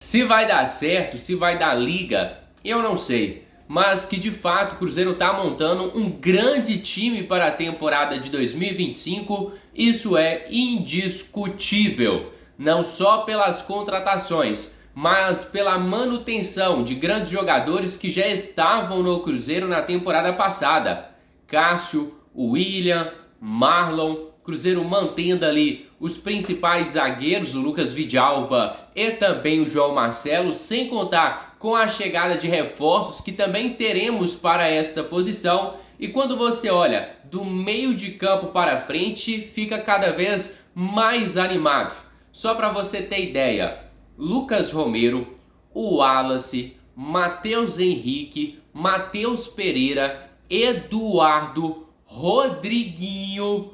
Se vai dar certo, se vai dar liga, eu não sei. Mas que de fato o Cruzeiro está montando um grande time para a temporada de 2025, isso é indiscutível. Não só pelas contratações, mas pela manutenção de grandes jogadores que já estavam no Cruzeiro na temporada passada. Cássio, William, Marlon, Cruzeiro mantendo ali os principais zagueiros, o Lucas Vidalba e também o João Marcelo, sem contar com a chegada de reforços que também teremos para esta posição. E quando você olha do meio de campo para frente, fica cada vez mais animado. Só para você ter ideia, Lucas Romero, o Wallace, Matheus Henrique, Matheus Pereira, Eduardo, Rodriguinho,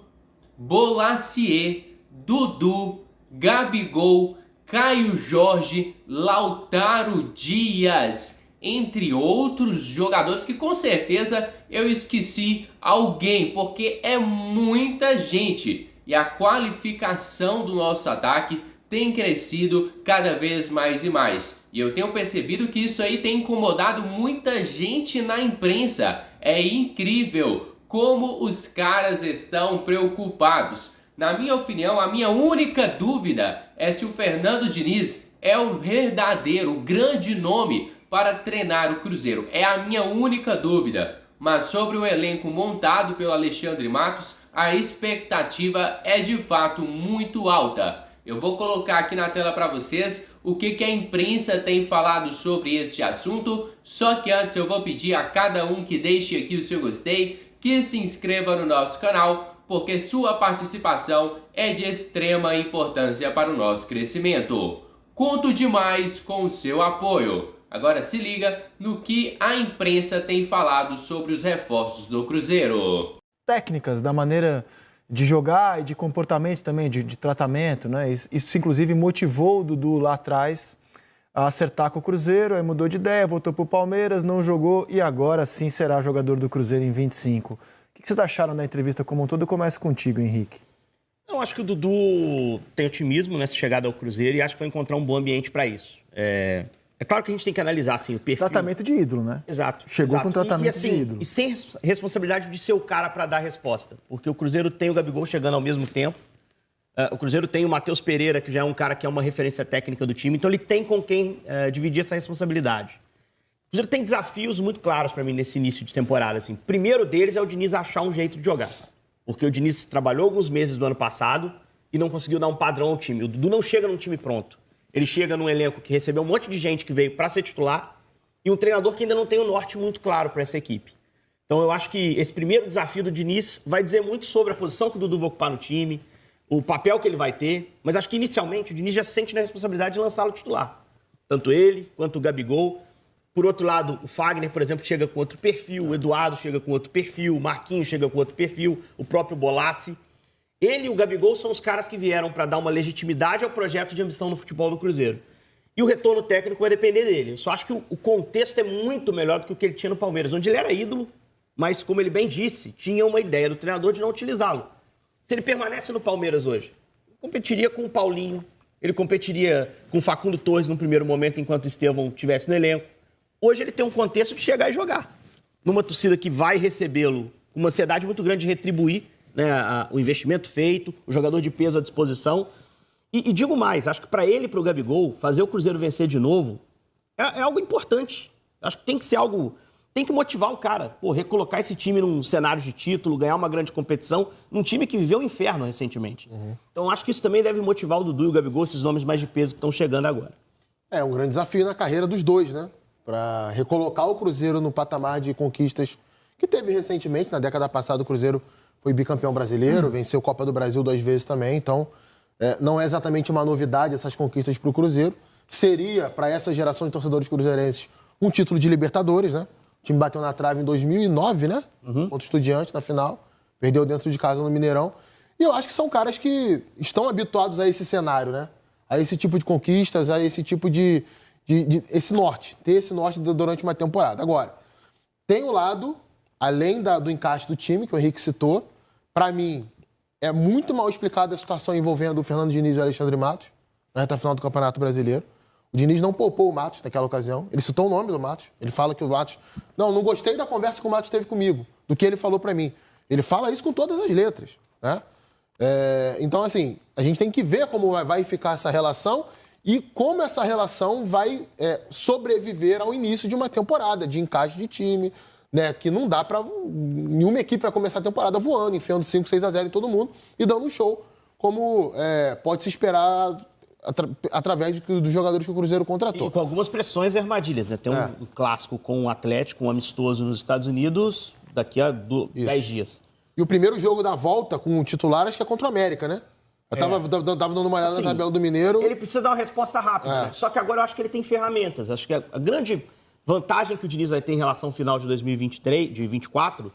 Bolacier, Dudu, Gabigol, Caio Jorge, Lautaro Dias, entre outros jogadores que com certeza eu esqueci alguém, porque é muita gente e a qualificação do nosso ataque tem crescido cada vez mais e mais. E eu tenho percebido que isso aí tem incomodado muita gente na imprensa. É incrível como os caras estão preocupados. Na minha opinião, a minha única dúvida é se o Fernando Diniz é o verdadeiro, o grande nome para treinar o Cruzeiro. É a minha única dúvida. Mas sobre o elenco montado pelo Alexandre Matos, a expectativa é de fato muito alta. Eu vou colocar aqui na tela para vocês o que a imprensa tem falado sobre este assunto. Só que antes eu vou pedir a cada um que deixe aqui o seu gostei, que se inscreva no nosso canal, porque sua participação é de extrema importância para o nosso crescimento. Conto demais com o seu apoio. Agora se liga no que a imprensa tem falado sobre os reforços do Cruzeiro. Técnicas, da maneira de jogar e de comportamento também, de tratamento, né? Isso inclusive motivou o Dudu lá atrás a acertar com o Cruzeiro, aí mudou de ideia, voltou para o Palmeiras, não jogou e agora sim será jogador do Cruzeiro em 25. O que vocês acharam da entrevista como um todo? Eu começo contigo, Henrique. Eu acho que o Dudu tem otimismo nessa chegada ao Cruzeiro e acho que vai encontrar um bom ambiente para isso. É claro que a gente tem que analisar assim, o perfil. Tratamento de ídolo, né? Exato. Chegou exato. com tratamento de ídolo. E sem responsabilidade de ser o cara para dar a resposta. Porque o Cruzeiro tem o Gabigol chegando ao mesmo tempo. O Cruzeiro tem o Matheus Pereira, que já é um cara que é uma referência técnica do time. Então ele tem com quem dividir essa responsabilidade. O Cruzeiro tem desafios muito claros para mim nesse início de temporada. Assim. O primeiro deles é o Diniz achar um jeito de jogar. Porque o Diniz trabalhou alguns meses do ano passado e não conseguiu dar um padrão ao time. O Dudu não chega num time pronto. Ele chega num elenco que recebeu um monte de gente que veio para ser titular e um treinador que ainda não tem um norte muito claro para essa equipe. Então eu acho que esse primeiro desafio do Diniz vai dizer muito sobre a posição que o Dudu vai ocupar no time, o papel que ele vai ter, mas acho que inicialmente o Diniz já sente na responsabilidade de lançá-lo titular. Tanto ele quanto o Gabigol. Por outro lado, o Fagner, por exemplo, chega com outro perfil, o Eduardo chega com outro perfil, o Marquinhos chega com outro perfil, o próprio Bolaci. Ele e o Gabigol são os caras que vieram para dar uma legitimidade ao projeto de ambição no futebol do Cruzeiro. E o retorno técnico vai depender dele. Eu só acho que o contexto é muito melhor do que o que ele tinha no Palmeiras, onde ele era ídolo, mas, como ele bem disse, tinha uma ideia do treinador de não utilizá-lo. Se ele permanece no Palmeiras hoje, ele competiria com o Paulinho, ele competiria com o Facundo Torres no primeiro momento, enquanto o Estevão estivesse no elenco. Hoje ele tem um contexto de chegar e jogar. Numa torcida que vai recebê-lo com uma ansiedade muito grande de retribuir, né, o investimento feito, o jogador de peso à disposição. E digo mais, acho que para ele e para o Gabigol, fazer o Cruzeiro vencer de novo é algo importante. Acho que tem que ser algo... Tem que motivar o cara. Pô, recolocar esse time num cenário de título, ganhar uma grande competição, num time que viveu o inferno recentemente. Então acho que isso também deve motivar o Dudu e o Gabigol, esses nomes mais de peso que estão chegando agora. É um grande desafio na carreira dos dois, né? Para recolocar o Cruzeiro no patamar de conquistas que teve recentemente. Na década passada o Cruzeiro foi bicampeão brasileiro, venceu Copa do Brasil 2 vezes também, então não é exatamente uma novidade essas conquistas para o Cruzeiro. Seria, para essa geração de torcedores cruzeirenses, um título de Libertadores, né? O time bateu na trave em 2009, né? Contra o Estudiantes na final, perdeu dentro de casa no Mineirão. E eu acho que são caras que estão habituados a esse cenário, né? A esse tipo de conquistas, a esse tipo de esse norte, ter esse norte durante uma temporada. Agora, tem o lado, além do encaixe do time, que o Henrique citou. Para mim, é muito mal explicada a situação envolvendo o Fernando Diniz e o Alexandre Matos na reta final do Campeonato Brasileiro. O Diniz não poupou o Matos naquela ocasião. Ele citou o nome do Matos. Ele fala que o Matos... Não gostei da conversa que o Matos teve comigo, do que ele falou pra mim. Ele fala isso com todas as letras, né? Então, assim, a gente tem que ver como vai ficar essa relação e como essa relação vai sobreviver ao início de uma temporada, de encaixe de time, né? Que não dá pra... Nenhuma equipe vai começar a temporada voando, enfiando 5, 6-0 em todo mundo e dando um show, como pode se esperar através dos jogadores que o Cruzeiro contratou. E com algumas pressões e armadilhas, né? Tem um clássico com o Atlético, um amistoso nos Estados Unidos, daqui a 10 dias. E o primeiro jogo da volta com o titular, acho que é contra o América, né? Eu tava dando uma olhada Assim, na tabela do Mineiro. Ele precisa dar uma resposta rápida, né? Só que agora eu acho que ele tem ferramentas. Acho que a grande vantagem que o Diniz vai ter em relação ao final de 2023, de 2024,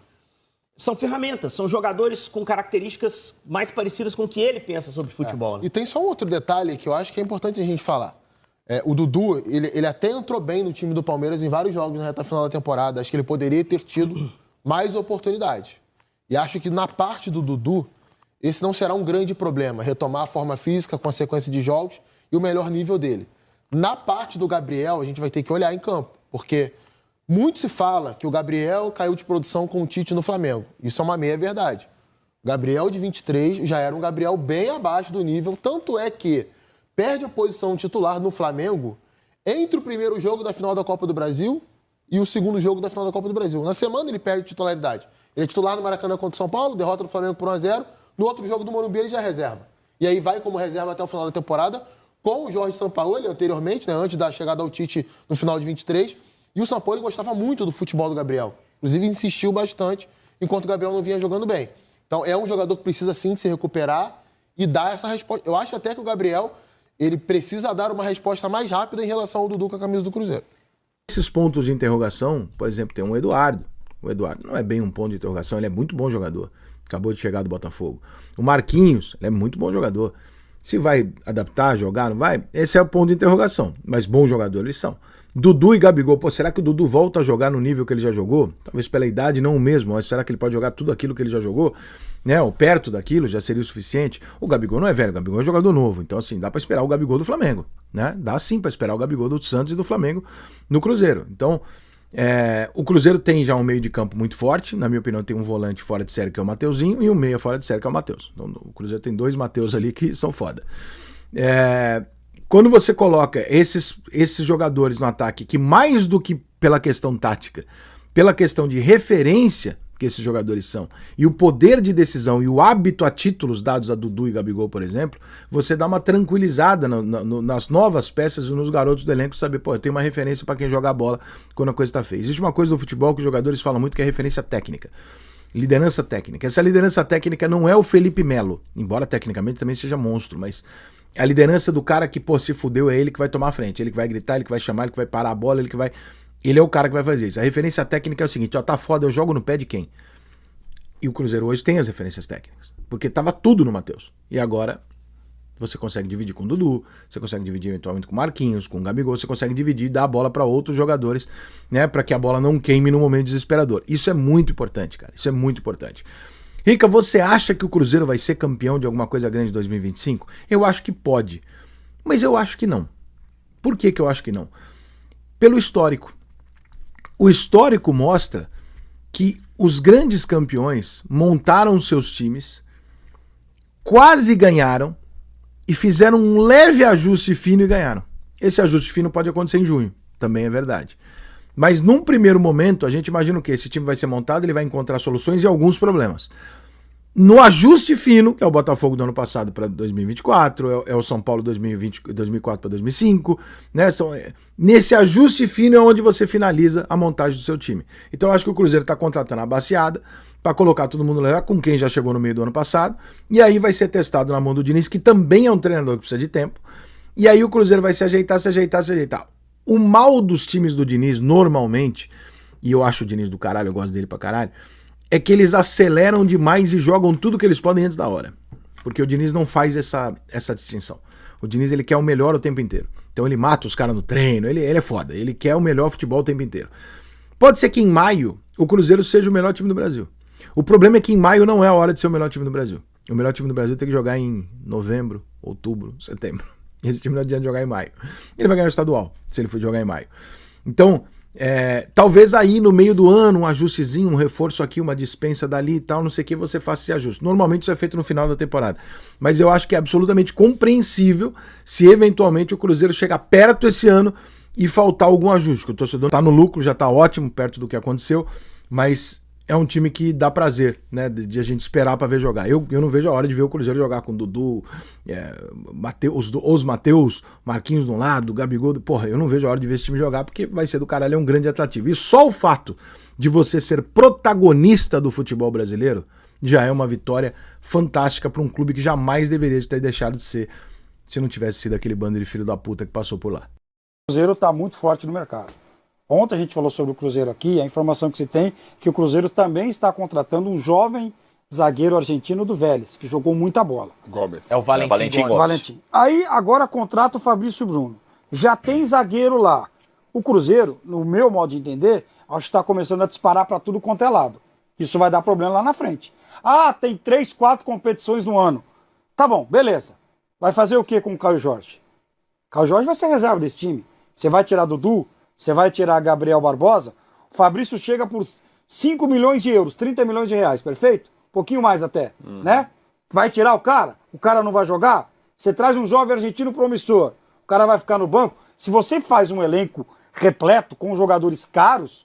são ferramentas, são jogadores com características mais parecidas com o que ele pensa sobre futebol. Né? E tem só um outro detalhe que eu acho que é importante a gente falar. O Dudu, ele até entrou bem no time do Palmeiras em vários jogos na reta final da temporada. Acho que ele poderia ter tido mais oportunidades. E acho que na parte do Dudu, esse não será um grande problema. Retomar a forma física com a sequência de jogos e o melhor nível dele. Na parte do Gabriel, a gente vai ter que olhar em campo. Porque muito se fala que o Gabriel caiu de produção com o Tite no Flamengo. Isso é uma meia-verdade. O Gabriel de 23 já era um Gabriel bem abaixo do nível. Tanto é que perde a posição titular no Flamengo entre o primeiro jogo da final da Copa do Brasil e o segundo jogo da final da Copa do Brasil. Na semana ele perde titularidade. Ele é titular no Maracanã contra o São Paulo, derrota do Flamengo por 1-0. No outro jogo do Morumbi ele já é reserva. E aí vai como reserva até o final da temporada com o Jorge Sampaoli anteriormente, né, antes da chegada ao Tite no final de 23. E o Sampaoli gostava muito do futebol do Gabriel. Inclusive insistiu bastante enquanto o Gabriel não vinha jogando bem. Então é um jogador que precisa sim se recuperar e dar essa resposta. Eu acho até que o Gabriel ele precisa dar uma resposta mais rápida em relação ao Dudu com a camisa do Cruzeiro. Esses pontos de interrogação, por exemplo, tem o Eduardo. O Eduardo não é bem um ponto de interrogação, ele é muito bom jogador. Acabou de chegar do Botafogo. O Marquinhos, ele é muito bom jogador. Se vai adaptar, jogar, não vai? Esse é o ponto de interrogação. Mas bons jogadores eles são. Dudu e Gabigol, será que o Dudu volta a jogar no nível que ele já jogou? Talvez pela idade não o mesmo, mas será que ele pode jogar tudo aquilo que ele já jogou? Né? Ou perto daquilo já seria o suficiente? O Gabigol não é velho, o Gabigol é jogador novo. Então assim, dá pra esperar o Gabigol do Flamengo. Né? Dá sim pra esperar o Gabigol do Santos e do Flamengo no Cruzeiro. Então, o Cruzeiro tem já um meio de campo muito forte. Na minha opinião, tem um volante fora de série que é o Mateuzinho e um meia fora de série que é o Matheus. Então o Cruzeiro tem 2 Matheus ali que são foda. Quando você coloca esses jogadores no ataque, que mais do que pela questão tática, pela questão de referência que esses jogadores são, e o poder de decisão e o hábito a títulos dados a Dudu e Gabigol, por exemplo, você dá uma tranquilizada nas novas peças e nos garotos do elenco, saber, eu tenho uma referência para quem joga a bola quando a coisa está feia. Existe uma coisa do futebol que os jogadores falam muito que é referência técnica. Liderança técnica. Essa liderança técnica não é o Felipe Melo, embora tecnicamente também seja monstro, mas a liderança do cara que, se fudeu, é ele que vai tomar a frente, ele que vai gritar, ele que vai chamar, ele que vai parar a bola, ele é o cara que vai fazer isso. A referência técnica é o seguinte, tá foda, eu jogo no pé de quem? E o Cruzeiro hoje tem as referências técnicas, porque tava tudo no Matheus. E agora você consegue dividir com o Dudu, você consegue dividir eventualmente com o Marquinhos, com o Gabigol, você consegue dividir e dar a bola para outros jogadores, né, para que a bola não queime no momento desesperador. Isso é muito importante, cara, isso é muito importante. Rica, você acha que o Cruzeiro vai ser campeão de alguma coisa grande em 2025? Eu acho que pode, mas eu acho que não. Por que eu acho que não? Pelo histórico. O histórico mostra que os grandes campeões montaram seus times, quase ganharam e fizeram um leve ajuste fino e ganharam. Esse ajuste fino pode acontecer em junho, também é verdade. Mas num primeiro momento, a gente imagina o quê? Esse time vai ser montado, ele vai encontrar soluções e alguns problemas. No ajuste fino, que é o Botafogo do ano passado para 2024, é o São Paulo 2004 para 2005, né? Nesse ajuste fino é onde você finaliza a montagem do seu time. Então eu acho que o Cruzeiro está contratando a baciada para colocar todo mundo lá com quem já chegou no meio do ano passado, e aí vai ser testado na mão do Diniz, que também é um treinador que precisa de tempo, e aí o Cruzeiro vai se ajeitar. O mal dos times do Diniz, normalmente, e eu acho o Diniz do caralho, eu gosto dele pra caralho, é que eles aceleram demais e jogam tudo que eles podem antes da hora. Porque o Diniz não faz essa distinção. O Diniz, ele quer o melhor o tempo inteiro. Então ele mata os caras no treino, ele é foda, ele quer o melhor futebol o tempo inteiro. Pode ser que em maio o Cruzeiro seja o melhor time do Brasil. O problema é que em maio não é a hora de ser o melhor time do Brasil. O melhor time do Brasil tem que jogar em novembro, outubro, setembro. Esse time não adianta jogar em maio. Ele vai ganhar o estadual, se ele for jogar em maio. Então, talvez aí no meio do ano, um ajustezinho, um reforço aqui, uma dispensa dali e tal, não sei o que, você faça esse ajuste. Normalmente isso é feito no final da temporada. Mas eu acho que é absolutamente compreensível se eventualmente o Cruzeiro chegar perto esse ano e faltar algum ajuste. Que o torcedor tá no lucro, já tá ótimo perto do que aconteceu, mas é um time que dá prazer, né, de a gente esperar para ver jogar. Eu não vejo a hora de ver o Cruzeiro jogar com o Dudu, os Mateus, Marquinhos de um lado, Gabigol, porra, eu não vejo a hora de ver esse time jogar porque vai ser do caralho, é um grande atrativo. E só o fato de você ser protagonista do futebol brasileiro já é uma vitória fantástica para um clube que jamais deveria ter deixado de ser se não tivesse sido aquele bando de filho da puta que passou por lá. O Cruzeiro está muito forte no mercado. Ontem a gente falou sobre o Cruzeiro aqui, a informação que se tem é que o Cruzeiro também está contratando um jovem zagueiro argentino do Vélez, que jogou muita bola. Gomes. É o Valentim Gomes. Valentim. Aí agora contrata o Fabrício Bruno. Já tem zagueiro lá. O Cruzeiro, no meu modo de entender, acho que está começando a disparar para tudo quanto é lado. Isso vai dar problema lá na frente. Ah, tem 3, 4 competições no ano. Tá bom, beleza. Vai fazer o que com o Caio Jorge? Caio Jorge vai ser reserva desse time. Você vai tirar Dudu? Você vai tirar Gabriel Barbosa? O Fabrício chega por 5 milhões de euros, 30 milhões de reais, perfeito? Um pouquinho mais até, né? Vai tirar o cara não vai jogar? Você traz um jovem argentino promissor, o cara vai ficar no banco. Se você faz um elenco repleto com jogadores caros,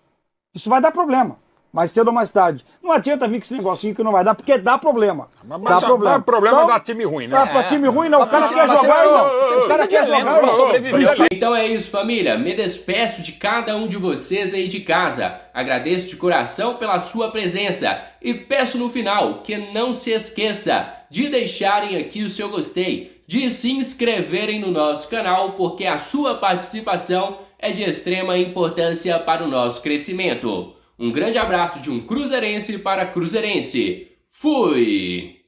isso vai dar problema. Mais cedo ou mais tarde. Não adianta vir com esse negocinho que não vai dar, porque dá problema. Mas dá problema. Problema então, dá time ruim, né? Pra time ruim não. O cara quer jogar, o cara quer jogar pra sobreviver. Então é isso, família. Me despeço de cada um de vocês aí de casa. Agradeço de coração pela sua presença. E peço no final que não se esqueça de deixarem aqui o seu gostei, de se inscreverem no nosso canal, porque a sua participação é de extrema importância para o nosso crescimento. Um grande abraço de um cruzeirense para cruzeirense. Fui!